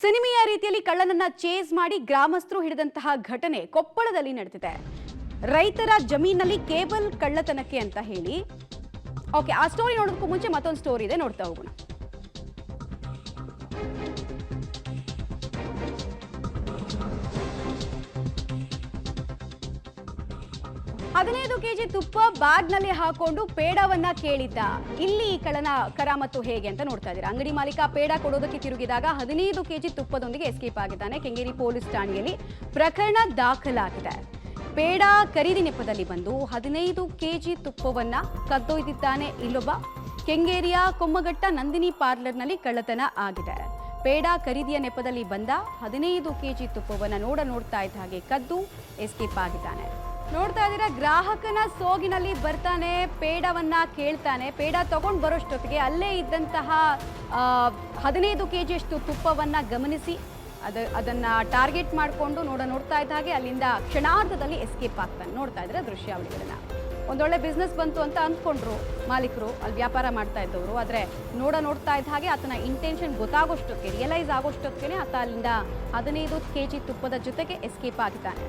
ಸಿನಿಮೆಯ ರೀತಿಯಲ್ಲಿ ಕಳ್ಳನನ್ನ ಚೇಸ್ ಮಾಡಿ ಗ್ರಾಮಸ್ಥರು ಹಿಡಿದಂತಹ ಘಟನೆ ಕೊಪ್ಪಳದಲ್ಲಿ ನಡೆದಿದೆ. ರೈತರ ಜಮೀನಲ್ಲಿ ಕೇಬಲ್ ಕಳ್ಳತನಕ್ಕೆ ಅಂತ ಹೇಳಿ ಓಕೆ, ಆ ಸ್ಟೋರಿ ನೋಡೋದಕ್ಕೂ ಮುಂಚೆ ಮತ್ತೊಂದು ಸ್ಟೋರಿ ಇದೆ, ನೋಡ್ತಾ ಹೋಗೋಣ. ಹದಿನೈದು ಕೆಜಿ ತುಪ್ಪ ಬ್ಯಾಗ್ನಲ್ಲಿ ಹಾಕೊಂಡು ಪೇಡವನ್ನ ಕೇಳಿದ್ದ. ಇಲ್ಲಿ ಈ ಕಳ್ಳನ ಕರಾಮತ್ತು ಹೇಗೆ ಅಂತ ನೋಡ್ತಾ ಇದ್ದೀರಾ. ಅಂಗಡಿ ಮಾಲೀಕ ಪೇಡ ಕೊಡೋದಕ್ಕೆ ತಿರುಗಿದಾಗ 15 ಕೆಜಿ ತುಪ್ಪದೊಂದಿಗೆ ಎಸ್ಕೇಪ್ ಆಗಿದ್ದಾನೆ. ಕೆಂಗೇರಿ ಪೊಲೀಸ್ ಠಾಣೆಯಲ್ಲಿ ಪ್ರಕರಣ ದಾಖಲಾಗಿದೆ. ಪೇಡ ಖರೀದಿ ನೆಪದಲ್ಲಿ ಬಂದು 15 ಕೆಜಿ ತುಪ್ಪವನ್ನ ಕದ್ದೊಯ್ದಿದ್ದಾನೆ ಇಲ್ಲೊಬ್ಬ. ಕೆಂಗೇರಿಯ ಕೊಮ್ಮಘಟ್ಟ ನಂದಿನಿ ಪಾರ್ಲರ್ನಲ್ಲಿ ಕಳ್ಳತನ ಆಗಿದೆ. ಪೇಡ ಖರೀದಿಯ ನೆಪದಲ್ಲಿ ಬಂದ 15 ಕೆಜಿ ತುಪ್ಪವನ್ನ ನೋಡ್ತಾ ಇದ್ದ ಹಾಗೆ ಕದ್ದು ಎಸ್ಕೇಪ್ ಆಗಿದ್ದಾನೆ. ನೋಡ್ತಾ ಇದ್ದೀರಾ, ಗ್ರಾಹಕನ ಸೋಗಿನಲ್ಲಿ ಬರ್ತಾನೆ, ಪೇಡವನ್ನ ಕೇಳ್ತಾನೆ. ಪೇಡ ತಗೊಂಡು ಬರೋಷ್ಟೊತ್ತಿಗೆ ಅಲ್ಲೇ ಇದ್ದಂತಹ 15 ಕೆಜಿಯಷ್ಟು ತುಪ್ಪವನ್ನ ಗಮನಿಸಿ ಅದನ್ನ ಟಾರ್ಗೆಟ್ ಮಾಡಿಕೊಂಡು ನೋಡ್ತಾ ಇದ್ದ ಹಾಗೆ ಅಲ್ಲಿಂದ ಕ್ಷಣಾರ್ಧದಲ್ಲಿ ಎಸ್ಕೇಪ್ ಆಗ್ತಾನೆ. ನೋಡ್ತಾ ಇದ್ರೆ ದೃಶ್ಯಾವಳಿಗಳನ್ನ. ಒಂದೊಳ್ಳೆ ಬಿಸ್ನೆಸ್ ಬಂತು ಅಂತ ಅಂದ್ಕೊಂಡ್ರು ಮಾಲೀಕರು, ಅಲ್ಲಿ ವ್ಯಾಪಾರ ಮಾಡ್ತಾ ಇದ್ದವರು. ಆದರೆ ನೋಡ್ತಾ ಇದ್ದ ಹಾಗೆ ಆತನ ಇಂಟೆನ್ಷನ್ ಗೊತ್ತಾಗೋಷ್ಟೊತ್ತಿಗೆ, ರಿಯಲೈಸ್ ಆಗೋಷ್ಟೊತ್ತಿಗೆ ಆತ ಅಲ್ಲಿಂದ 15 ಕೆಜಿ ತುಪ್ಪದ ಜೊತೆಗೆ ಎಸ್ಕೇಪ್ ಆಗಿದ್ದಾನೆ.